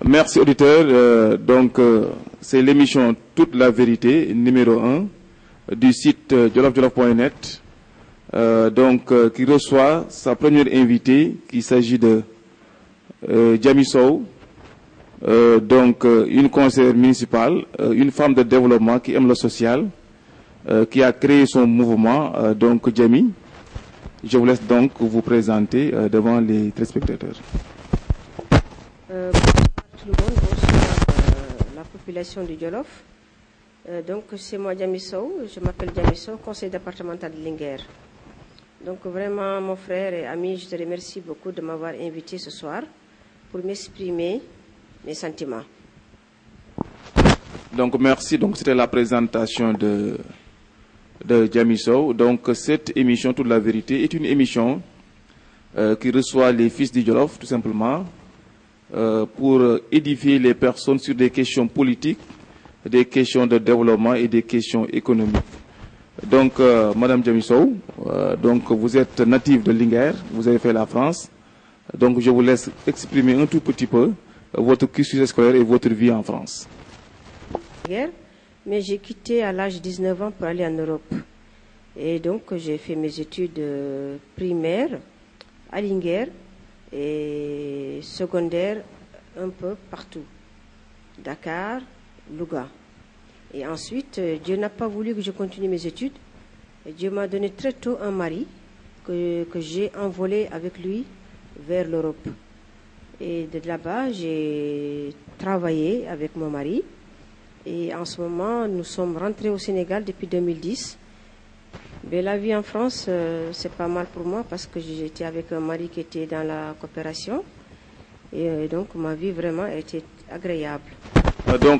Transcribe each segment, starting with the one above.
Merci auditeurs. C'est l'émission Toute la vérité, numéro 1 du site jolofjolof.net. Qui reçoit sa première invitée, qui s'agit de Djamy Sow, une conseillère municipale, une femme de développement qui aime le social, qui a créé son mouvement. Djamy, je vous laisse donc vous présenter devant les téléspectateurs. Bonsoir tout le monde, bonsoir la population du Jolof. C'est moi Djamy Sow, je m'appelle Djamy Sow, conseiller départemental de Linguère. Donc vraiment mon frère et ami, je te remercie beaucoup de m'avoir invité ce soir pour m'exprimer mes sentiments. Merci, c'était la présentation de Djamy Sow. Cette émission Toute la vérité est une émission qui reçoit les fils du Jolof tout simplement pour édifier les personnes sur des questions politiques, des questions de développement et des questions économiques. Madame Djamy Sow, vous êtes native de Linguère, vous avez fait la France. Je vous laisse exprimer un tout petit peu votre cursus scolaire et votre vie en France. Mais j'ai quitté à l'âge de 19 ans pour aller en Europe. Et j'ai fait mes études primaires à Linguère et secondaire un peu partout. Dakar, Louga. Et ensuite, Dieu n'a pas voulu que je continue mes études. Et Dieu m'a donné très tôt un mari que j'ai envolé avec lui vers l'Europe. Et de là-bas, j'ai travaillé avec mon mari. Et en ce moment, nous sommes rentrés au Sénégal depuis 2010. Mais la vie en France, c'est pas mal pour moi parce que j'étais avec un mari qui était dans la coopération. Et ma vie vraiment a été agréable.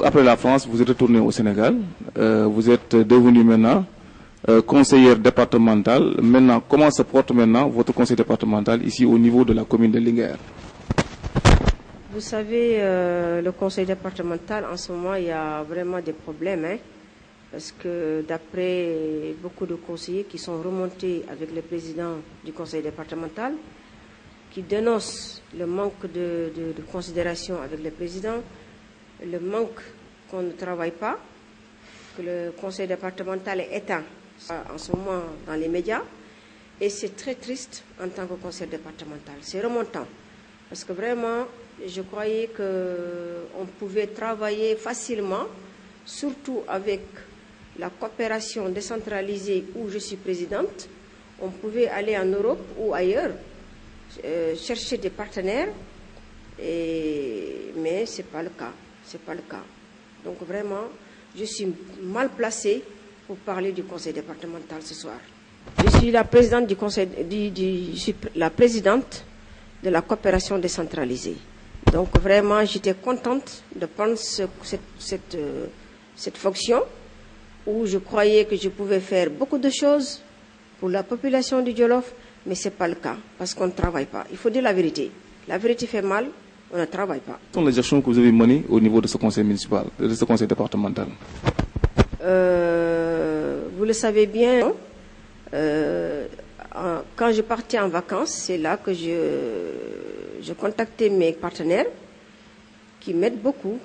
Après la France, vous êtes retourné au Sénégal. Vous êtes devenu maintenant conseillère départementale. Maintenant, comment se porte maintenant votre conseil départemental ici au niveau de la commune de Linguère? Vous savez, le conseil départemental, en ce moment, il y a vraiment des problèmes. Parce que d'après beaucoup de conseillers qui sont remontés avec le président du conseil départemental, qui dénoncent le manque de considération avec le président, le manque qu'on ne travaille pas, que le conseil départemental est éteint en ce moment dans les médias. Et c'est très triste en tant que conseil départemental. C'est remontant. Parce que vraiment, je croyais qu'on pouvait travailler facilement, surtout avec la coopération décentralisée où je suis présidente. On pouvait aller en Europe ou ailleurs, chercher des partenaires, mais ce n'est pas le cas. C'est pas le cas. Donc vraiment, je suis mal placée pour parler du conseil départemental ce soir. Je suis la présidente du conseil, je suis la présidente de la coopération décentralisée. Donc vraiment, j'étais contente de prendre cette fonction où je croyais que je pouvais faire beaucoup de choses pour la population du Jolof, mais ce n'est pas le cas parce qu'on ne travaille pas. Il faut dire la vérité. La vérité fait mal. On ne travaille pas. Quelles sont les actions que vous avez menées au niveau de ce conseil municipal, de ce conseil départemental? Vous le savez bien, quand je partais en vacances, c'est là que je contactais mes partenaires qui m'aident beaucoup.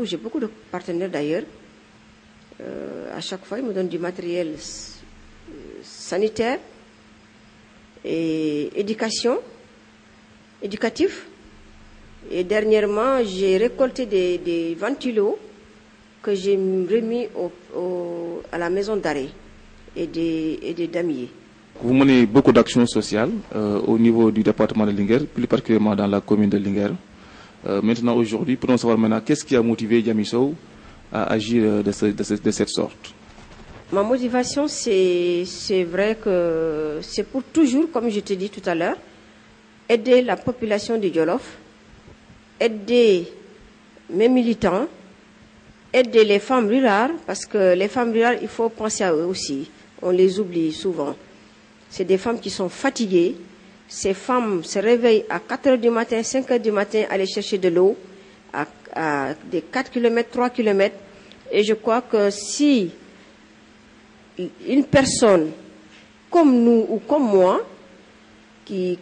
J'ai beaucoup de partenaires d'ailleurs. À chaque fois, ils me donnent du matériel sanitaire et éducatif. Et dernièrement, j'ai récolté des ventilos que j'ai remis à la maison d'arrêt et des damiers. Vous menez beaucoup d'actions sociales au niveau du département de Linguère, plus particulièrement dans la commune de Linguère. Maintenant, aujourd'hui, pour nous savoir maintenant, qu'est-ce qui a motivé Djamy Sow à agir de cette sorte? Ma motivation, c'est vrai que c'est pour toujours, comme je te dis tout à l'heure, aider la population du Jolof, aider mes militants, aider les femmes rurales, parce que les femmes rurales, il faut penser à eux aussi. On les oublie souvent. C'est des femmes qui sont fatiguées. Ces femmes se réveillent à 4 heures du matin, 5 heures du matin, aller chercher de l'eau à des 4 km, 3 km. Et je crois que si une personne comme nous ou comme moi, qui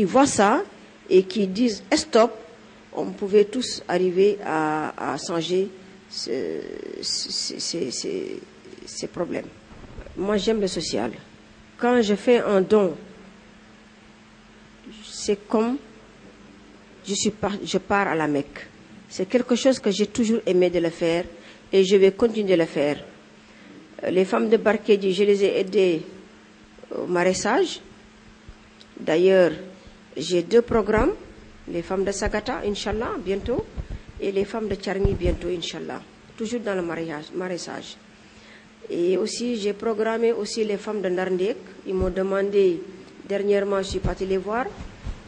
voit ça et qui disent stop, on pouvait tous arriver à changer ces problèmes. Moi, j'aime le social. Quand je fais un don, c'est comme je pars à la Mecque. C'est quelque chose que j'ai toujours aimé de le faire et je vais continuer de le faire. Les femmes de Barkédi, je les ai aidées au maraîchage. D'ailleurs, j'ai 2 programmes, les femmes de Sagata, Inch'Allah, bientôt, et les femmes de Tcharmi, bientôt, Inch'Allah, toujours dans le maraîchage. Et aussi, j'ai programmé aussi les femmes de Narndek. Ils m'ont demandé, dernièrement, je suis partie les voir,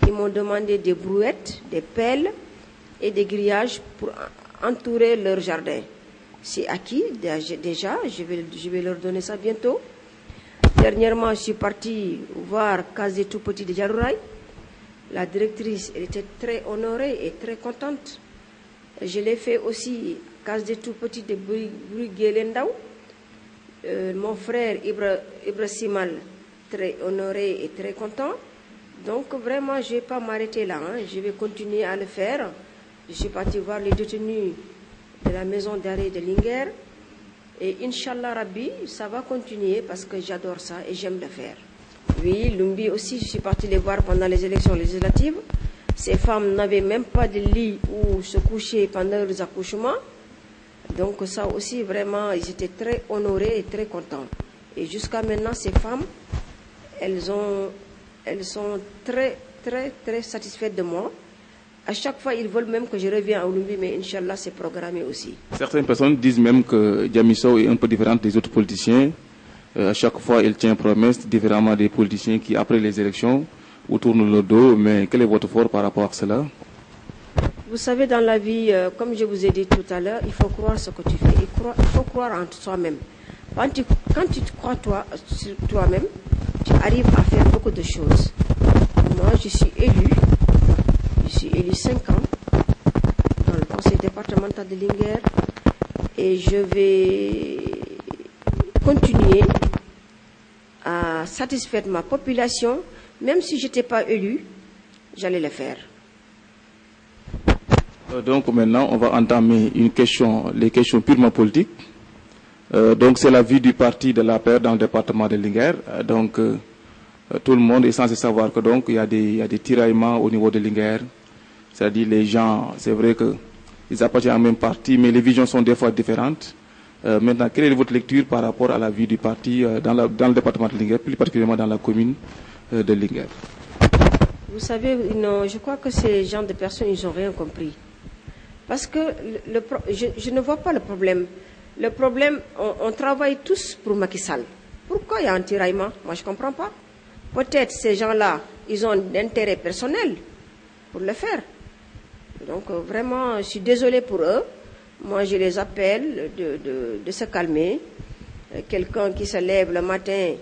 ils m'ont demandé des brouettes, des pelles et des grillages pour entourer leur jardin. C'est acquis, déjà, je vais leur donner ça bientôt. Dernièrement, je suis partie voir Case des Tout-Petits de Djarouraï. La directrice, elle était très honorée et très contente. Je l'ai fait aussi Case des Tout-Petits de Bruguelendaou. Mon frère Ibra Simal, très honoré et très content. Donc vraiment, je ne vais pas m'arrêter là. Je vais continuer à le faire. Je suis partie voir les détenus de la maison d'arrêt de Linguère. Et Inch'Allah Rabbi, ça va continuer parce que j'adore ça et j'aime le faire. Oui, Lumbi aussi, je suis partie les voir pendant les élections législatives. Ces femmes n'avaient même pas de lit où se coucher pendant leurs accouchements. Donc ça aussi, vraiment, ils étaient très honorés et très contents. Et jusqu'à maintenant, ces femmes, elles sont très, très, très satisfaites de moi. À chaque fois, ils veulent même que je revienne à Olumbi, mais Inch'Allah, c'est programmé aussi. Certaines personnes disent même que Diamy Sow est un peu différente des autres politiciens. À chaque fois, il tient promesse, différemment des politiciens qui, après les élections, vous tournent le dos. Mais quel est votre fort par rapport à cela? Vous savez, dans la vie, comme je vous ai dit tout à l'heure, il faut croire ce que tu fais. Il faut croire en soi-même. Quand tu crois toi-même, tu arrives à faire beaucoup de choses. Moi, je suis élu 5 ans dans le conseil départemental de Linguère et je vais continuer à satisfaire ma population, même si je n'étais pas élu, j'allais le faire. Donc maintenant, on va entamer les questions purement politiques. Donc c'est la vie du parti de l'APR dans le département de Linguère. Donc tout le monde est censé savoir que donc il y a des tiraillements au niveau de Linguère. C'est-à-dire les gens, c'est vrai qu'ils appartiennent au même parti, mais les visions sont des fois différentes. Maintenant, quelle est votre lecture par rapport à la vie du parti dans le département de Linguère, plus particulièrement dans la commune de Linguère? Vous savez, je crois que ces gens de personnes, ils n'ont rien compris. Parce que je ne vois pas le problème. Le problème, on travaille tous pour Macky Sall. Pourquoi il y a un tiraillement? Moi, je ne comprends pas. Peut-être ces gens-là, ils ont d'intérêt personnel pour le faire. Donc, vraiment, je suis désolée pour eux. Moi, je les appelle de se calmer. Quelqu'un qui se lève le matin,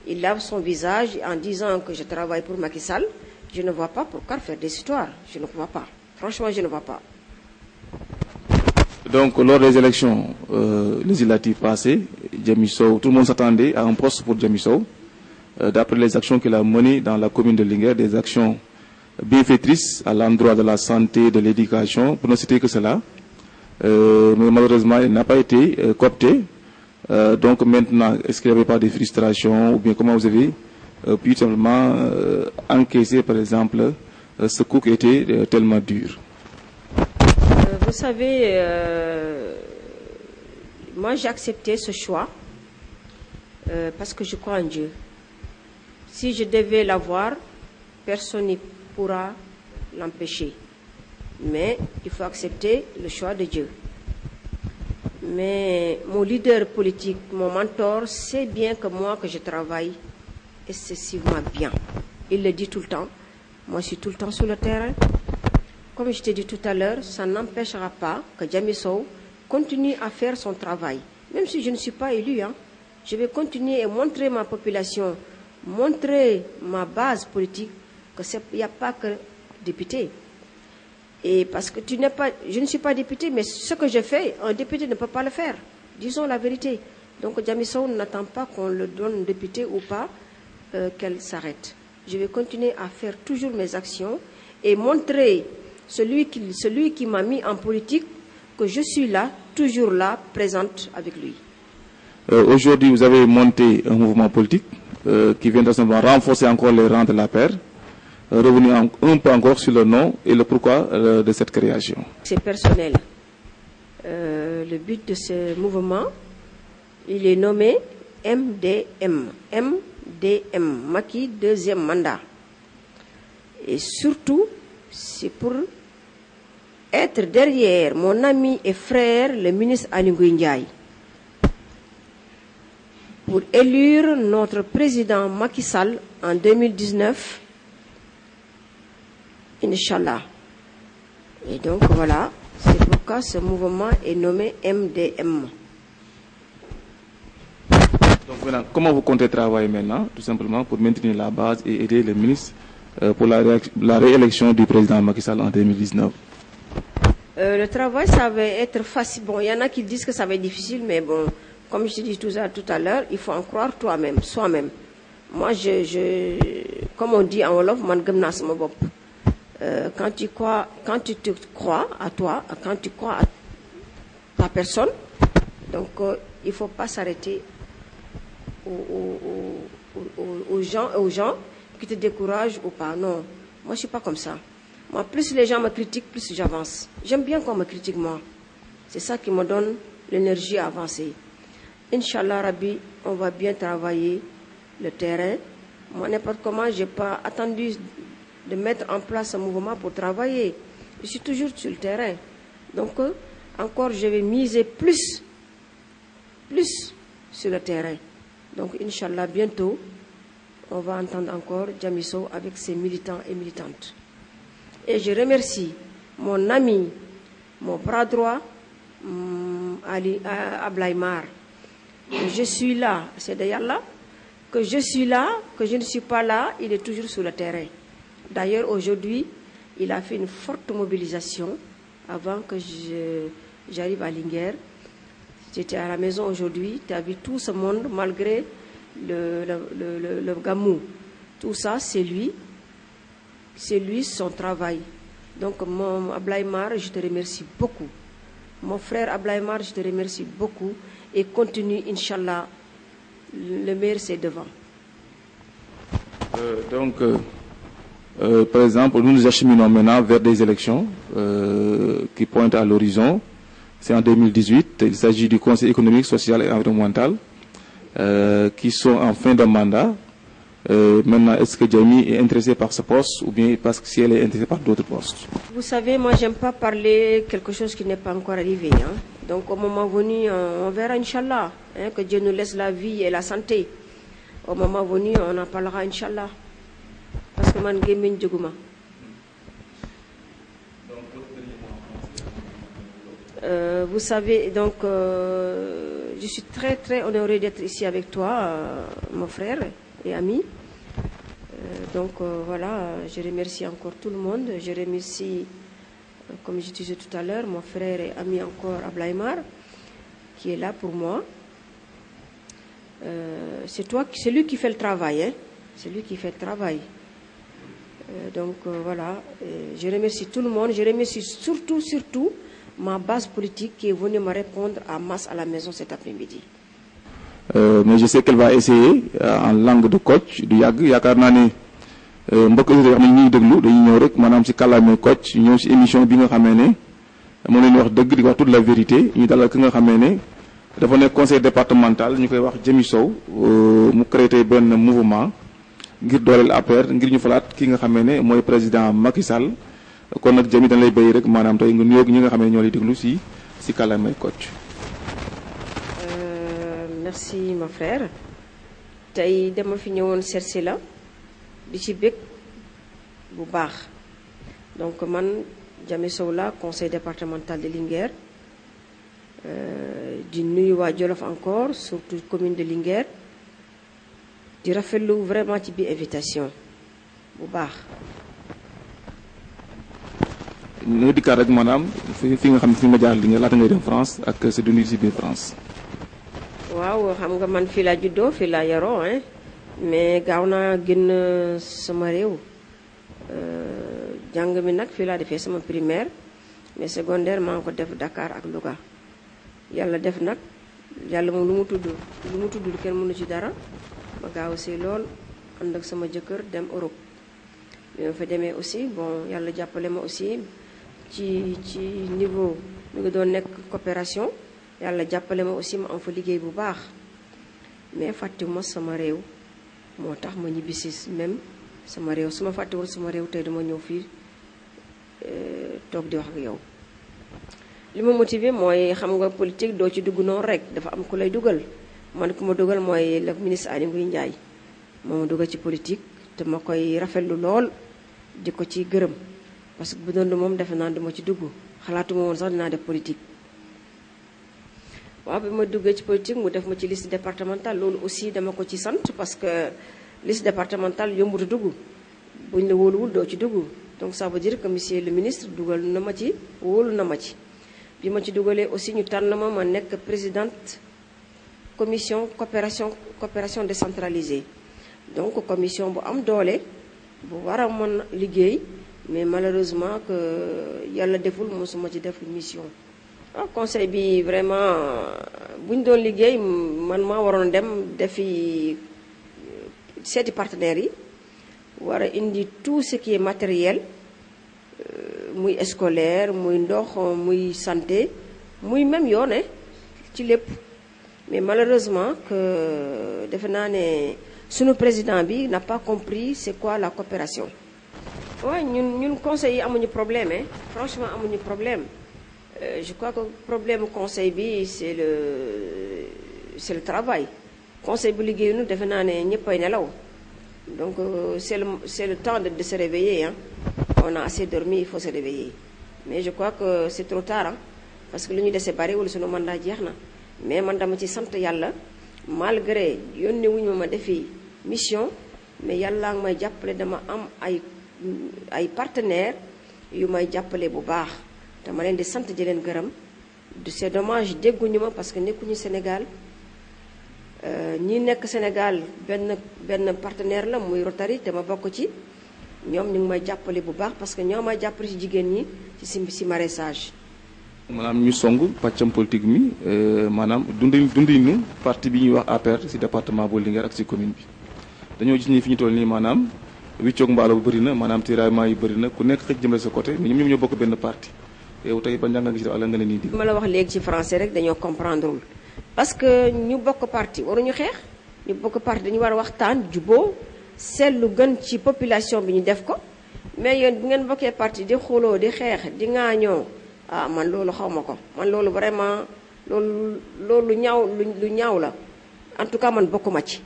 il lave son visage en disant que je travaille pour Macky Sall. Je ne vois pas pourquoi faire des histoires. Je ne vois pas. Franchement, je ne vois pas. Donc, lors des élections législatives passées, Diamy Sow, tout le monde s'attendait à un poste pour Diamy Sow. D'après les actions qu'il a menées dans la commune de Linguère, des actions bienfaitrices à l'endroit de la santé, de l'éducation, pour ne citer que cela. Mais malheureusement, il n'a pas été coopté. Donc maintenant, est-ce qu'il n'y avait pas de frustration ou bien comment vous avez pu simplement encaisser, par exemple, ce coup qui était tellement dur? Vous savez, moi j'ai accepté ce choix parce que je crois en Dieu. Si je devais l'avoir, personne ne pourra l'empêcher. Mais il faut accepter le choix de Dieu. Mais mon leader politique, mon mentor, sait bien que moi, que je travaille excessivement bien. Il le dit tout le temps. Moi, je suis tout le temps sur le terrain. Comme je t'ai dit tout à l'heure, ça n'empêchera pas que Diamy Sow continue à faire son travail. Même si je ne suis pas élu, je vais continuer et montrer ma population, montrer ma base politique qu'il n'y a pas que député. Et parce que je ne suis pas député, mais ce que je fais, un député ne peut pas le faire. Disons la vérité. Donc Diamy Sow n'attend pas qu'on le donne député ou pas, qu'elle s'arrête. Je vais continuer à faire toujours mes actions et montrer celui qui m'a mis en politique, que je suis là, toujours là, présente avec lui. Aujourd'hui, vous avez monté un mouvement politique qui vient de renforcer encore les rangs de la paire. Revenir un peu encore sur le nom et le pourquoi de cette création. C'est personnel. Le but de ce mouvement, il est nommé MDM. MDM, Macky deuxième mandat. Et surtout, c'est pour être derrière mon ami et frère, le ministre Aly Ngouille Ndiaye, pour élire notre président Macky Sall en 2019, Inch'Allah. Et donc voilà, c'est pourquoi ce mouvement est nommé MDM. Donc maintenant, comment vous comptez travailler maintenant, tout simplement, pour maintenir la base et aider le ministre pour la réélection du président Macky Sall en 2019? Le travail, ça va être facile. Bon, il y en a qui disent que ça va être difficile, mais bon, comme je te dis tout à l'heure, il faut en croire toi-même, soi-même. Moi, comme on dit en Wolof, man gëm naa sama bopp. Quand tu te crois à toi, quand tu crois à ta personne, donc il ne faut pas s'arrêter aux gens qui te découragent ou pas. Non, moi je ne suis pas comme ça. Moi, plus les gens me critiquent, plus j'avance. J'aime bien qu'on me critique moi. C'est ça qui me donne l'énergie à avancer. Inch'Allah Rabbi, on va bien travailler le terrain. Moi, n'importe comment, je n'ai pas attendu de mettre en place un mouvement pour travailler. Je suis toujours sur le terrain. Donc, encore, je vais miser plus sur le terrain. Donc, Inch'Allah, bientôt, on va entendre encore Jamy Sow avec ses militants et militantes. Et je remercie mon ami, mon bras droit, Ablaye Mar. Je suis là, c'est de Yallah. Que je suis là, que je ne suis pas là, il est toujours sur le terrain. D'ailleurs, aujourd'hui, il a fait une forte mobilisation avant que j'arrive à Linguère. J'étais à la maison aujourd'hui, tu as vu tout ce monde, malgré le gamou. Tout ça, c'est lui, son travail. Donc, mon Ablaye Mar, je te remercie beaucoup. Mon frère Ablaye Mar, je te remercie beaucoup. Et continue, Inch'Allah, le meilleur c'est devant. Par exemple, nous nous acheminons maintenant vers des élections qui pointent à l'horizon. C'est en 2018. Il s'agit du Conseil économique, social et environnemental qui sont en fin de mandat. Maintenant, est-ce que Jamy est intéressée par ce poste ou bien parce que si elle est intéressée par d'autres postes? Vous savez, moi, j'aime pas parler quelque chose qui n'est pas encore arrivé. Hein. Donc, au moment venu, on verra, Inch'Allah, hein, que Dieu nous laisse la vie et la santé. Au moment venu, on en parlera, Inch'Allah. Parce que man gémmiñ jóguma. Vous savez, donc, je suis très, très honorée d'être ici avec toi, mon frère et ami. Voilà, je remercie encore tout le monde. Je remercie, comme je disais tout à l'heure, mon frère et ami encore Ablaye Mar, qui est là pour moi. C'est lui qui fait le travail, hein? C'est lui qui fait le travail. Voilà, je remercie tout le monde. Je remercie surtout ma base politique qui est venue me répondre à masse à la maison cet après-midi. Mais je sais qu'elle va essayer en langue de coach du yàgg yaakaar naa ne mbokk yi wax nañ ñuy déglu dañuy ñëw rek maanaam si kàllaame coach ñëw si émission bi nga xamee ne moo leen wax dëgg di wax toute la vérité ñu dalal ki nga xamee ne dafa nekk conseil départemental ñu koy wax Jamy Sow mu créé benn mouvement ngir dooleel APR ngir ñu falaat ki nga xamee ne mooy président Macky Sall kon nag Jamy dañ lay béy rek maanaam tey nga nuyoog ñi nga xamee ne ñoo lay déglu si kàllaame coach. Merci mon frère tey dama fi ñëwoon seetsi la di ci bég bu baax donc man Jamy Sow la conseil départemental de Linguère di nuyu waa Jolof encore surtout commune de Linguère di rafetlu vraiment ci biir invitation bu baax. nga dikkaat rek maanaam fi nga xam ne fi nga jaar Linguère laata ngay dem France ak sa dund ci biir France. waaw xam nga man fii laa juddoo fii laa yaroo hein mais gaaw naa génn sama réew jàng mi nag fii laa defee sama primaire mais secondaire maa ngi ko def Dakar ak Louga yàlla def nag yàlla moom lu mu tudd kenn mënu ci dara ma gaaw si lool ànd ak sama jëkkër dem Europe bi ma fa demee aussi bon yàlla jàppale ma aussi ci niveau mi ngi doon nekk coopération yàlla jàppale ma aussi ma am fa liggéey bu baax mais fàttewuma sama réew moo tax ma ñibbisi même sama réew su ma fàttewul sama réew tey dama ñëw fii toog di wax ak yow. li ma motivé mooy xam nga politique doo ci dugg noonu rek dafa am ku lay dugal man ku ma dugal mooy le ministre Aly Ngouille Ndiaye moo ma dugal ci politique te ma koy rafetlu lool di ko ci gërëm parce que bu doon moom defe naa duma ci dugg xalaatuma woon sax dinaa def politique. waaw bi ma duggee ci politique mu def ma ci liste départementale loolu aussi dama ko ci sant parce que liste départementale yombut a dugg buñ la wóoluwul doo ci dugg donc ça veut dire que monsieur le ministre dugal na ma ci wóolu na ma ci. bi ma ci dugalee aussi ñu tànn ma nekk présidente commission coopération décentralisée donc commission bu am doole bu war a mën liggéey mais malheureusement que yàlla deful mosuma ci def mission. waaw conseil bi vraiment bu ñu doon liggéey man maa waroon dem defi seeti partenaires yi war a indi tout ce qui est matériel muy scolaire muy ndox muy santé muy même yoone ci lépp mais malheureusement que defe naa ne sunu président bi n'a pas compris c'est quoi la coopération. waaw ñun conseil yi amuñu problème hein franchement amuñu problème. Je crois que le problème conseil bi c'est le travail conseil bu liggéeyu nu defe naa ne ñëppay nelaw donc c'est le temps de se réveiller hein. On a assez dormi il faut se réveiller mais je crois que c'est trop tard hein, parce que lu ñu dese bariwul sunu mandat jeex na mais man dama ci sant yàlla malgré yónni wuñu ma defi mission mais yàlla ngi may jàppale dama am ay partenaires yu may jàppale bu baax. dama leen di sant di leen gërëm c'est dommage dégguñu ma parce que nekkuñu Sénégal ñi nekk Sénégal benn partenaire la muy Rotary te ma bokk ci ñoom ñu ngi may jàppale bu baax parce que ñoo may jàppale ci jigéen ñi ci maraîchage. maanaam ñu song pàccam politique mi maanaam dundinu parti bi ñuy wax APR ci département bu Linguère ak ci commune bi dañoo gis ni fi ñu toll nii maanaam wiccoog mbaalo bu bëri na maanaam tiraillement yi bëri na ku nekk xëj jëmale sa côté mais ñoom ñoo bokk benn parti. yow tey ba njàng nga gis wala nga ne nii di. ma la wax léegi ci français rek dañoo comprendrewul parce que ñu bokk parti waruñu xeex ñu bokk parti dañu war a waxtaan juboo seet lu gën ci population bi ñu def ko mais yéen bu ngeen bokkee parti di xuloo di xeex di ŋaañoo ah man loolu xaw ma ko man loolu vraiment loolu lu ñaaw la en tout cas man bokkuma ci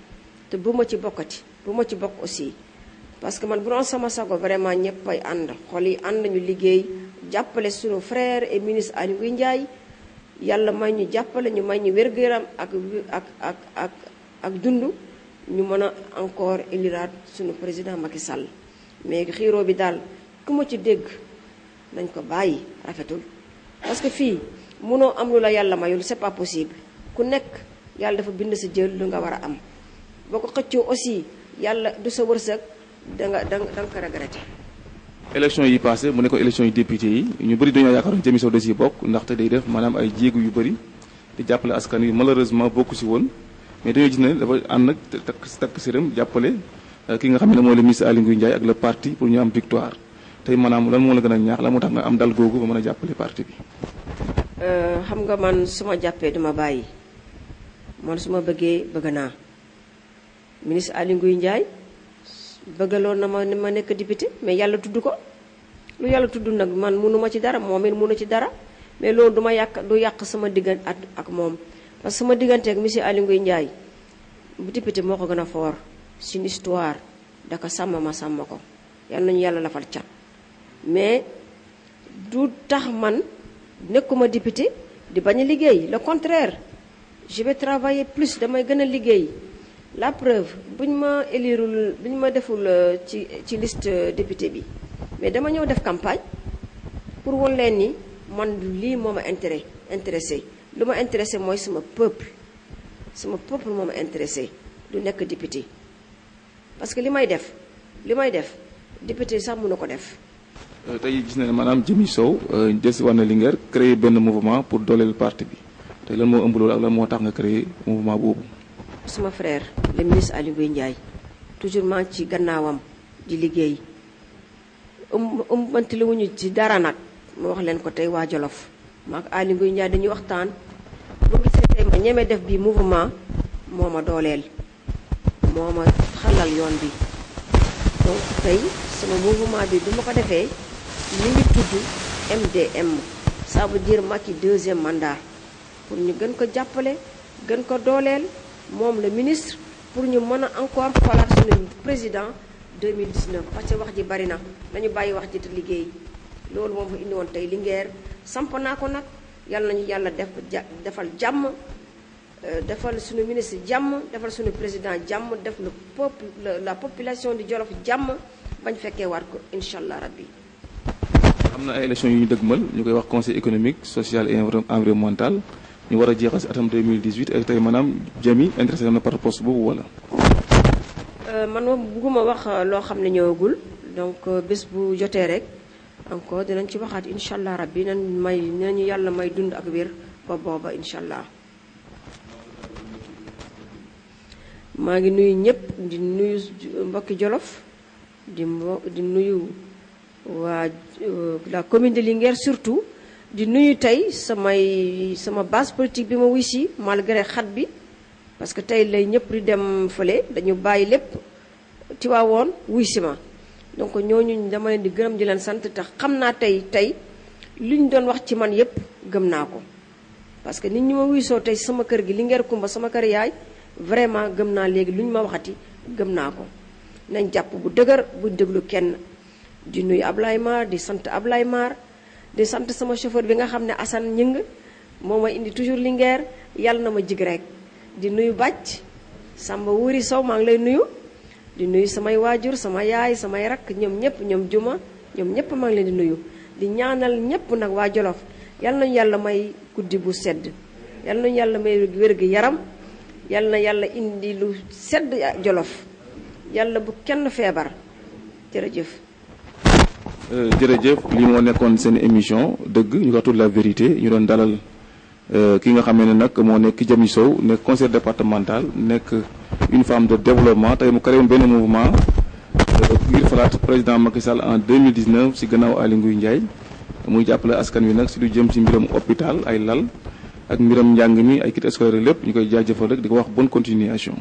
te bu ma ci bokkati bu ma ci bokk aussi parce que man bu doon sama sago vraiment ñëpp ay ànd xol yi ànd ñu liggéey. jàppale sunu frère et ministre Aly Ngouille Ndiaye yàlla may ñu jàppale ñu may ñu wér-gu-yaram ak dund ñu mën a encore éliraat sunu président Macky Sall mais xiiroo bi daal ku ma ci dégg nañ ko bàyyi rafetul parce que fii mënoo am lu la yàlla mayul c'est pas possible ku nekk yàlla dafa bind sa jël lu nga war a am boo ko xëccoo aussi yàlla du sa wërsëg danga ko regretter. élection yi passé mu ne ko élection yi député yi ñu bëri dañoo yaakaaroon Jami Sow da ciy bokk ndaxte day def maanaam ay jéegu yu bëri di jàppale askan wi malheureusement bokku si woon mais dañoo gis ne dafa ànd nag takk siram jàppale ki nga xam ne mooy le ministre Aly Ngouille Ndiaye ak le parti pour ñu am victoire tey maanaam lan moo la gën a ñaax la moo tax nga am dal googu ba mën a jàppale parti bi. xam nga man su ma jàppee duma bàyyi man su ma bëggee bëgg naa ministre Aly Ngouille Ndiaye bëggaloon na ma nekk député mais yàlla tudd ko lu yàlla tudd nag man mënuma ci dara moom it mënu ci dara mais loolu du yàq sama diggante ak moom parce que sama diggante ak monsieur Aly Ngouille Ndiaye bu député moo ko gën a fort c'est une histoire da ko sàmm ma sàmm ko yal nañu yàlla lafal cat mais du tax man nekkuma député di bañ a liggéey le contraire je vais travailler plus damay gën a liggéey la preuve buñ ma élirul buñ ma deful ci liste député bi mais dama ñëw def campagne pour won leen ni man lii moo ma intéressé lu ma intéressé mooy sama peuple moo ma intéressé du nekk député parce que li may def député sax mënu ko def tey gis na ne maanaam Jëmi Sow des war na Linguère créer benn mouvement pour dooleel parti bi tey lan moo ëmb loolu ak lan moo tax nga créer mouvement boobu. sama frère le ministre Aly Ngouille Ndiaye toujours maa ngi ci gannaawam di liggéey ëmbanti la wuñu ci dara nag ma wax leen ko tey waa Jolof maa ak Aly Ngouille Ndiaye dañuy waxtaan boo gisee tey ma ñemee def bi mouvement moo ma dooleel moo ma xalal yoon bi donc tey sama mouvement bi bu ma ko defee mi ngi tudd MDM ça veut dire Macky deuxième mandat pour ñu gën ko jàppale gën ko dooleel moom le ministre pour ñu mën a encore xoolaat suñu président 2019 parce que wax ji bari na nañu bàyyi wax ji te liggéey loolu moom fa indi woon tey Linguère samp naa ko nag yàlla nañu yàlla defal jàmm defal suñu ministre jàmm defal suñu président jàmm def le peuple la population di Jolof jàmm bañ fekkee waat ko incha allah rabbi. am na ay élections yu ñu dëgmal ñu koy wax conseil économique social et environnemental ñu war a jeexal si atam 2018 ak tey maanaam Jëmi intéressé na par poste boobu wala. man moom bugguma wax loo xam ne ñëwagul donc bés bu jotee rek encore dinañ ci waxaat incha allah rabbi nañu yàlla may dund ak wér ba booba incha allah. maa ngi nuyu ñëpp di nuyu mbokki Jolof di nuyu waa la commune de Linguère surtout di nuyu tey sama base politique bi ma wuy si malgré xat bi parce que tey lay ñëpp di dem fële dañu bàyyi lépp Tiwaawoon wuy si ma donc ñooñu dama leen di gërëm di leen sant te xam naa tey li ñu doon wax ci man yépp gëm naa ko parce que nit ñi ma wuy soo tey sama kër gi Linguère Kumba sama kër yaay vraiment gëm naa léegi lu ñu ma waxati gëm naa ko nañ jàpp bu dëgër buñ déglu kenn di nuyu Ablaye Mar di sant Ablaye Mar di sant sama chauffeur bi nga xam ne Assane Ñing moo ma indi toujours Linguère yàlla na ma jig rek di nuyu bàcc Samba Wuri Sow maa ngi lay nuyu di nuyu samay waajur sama yaay samay rakk ñoom ñëpp ñoom juma ñoom ñëpp maa ngi leen di nuyu di ñaanal ñëpp nag waa Jolof yàlla nañu yàlla may guddi bu sedd yàlla nañu yàlla may wér-gu yaram yàlla na yàlla indi lu sedd Jolof yàlla bu kenn feebar jërëjëf. jërëjëf li moo nekkoon seen émission dëgg ñu ko tudd la vérité ñu doon dalal ki nga xam ne nag moo nekk Jëmi Sow nekk conseiller départemental nekk une femme de développement tey mu créé benn mouvement ngir falaat président Macky Sall en 2019 si gannaaw Aly Ngouille Ndiaye muy jàppale askan wi nag si lu jëm si mbiram hôpital ay lal ak mbiram njàng mi ay kit scolaire lépp ñu koy jaajëfal rek di ko wax bonne continuation.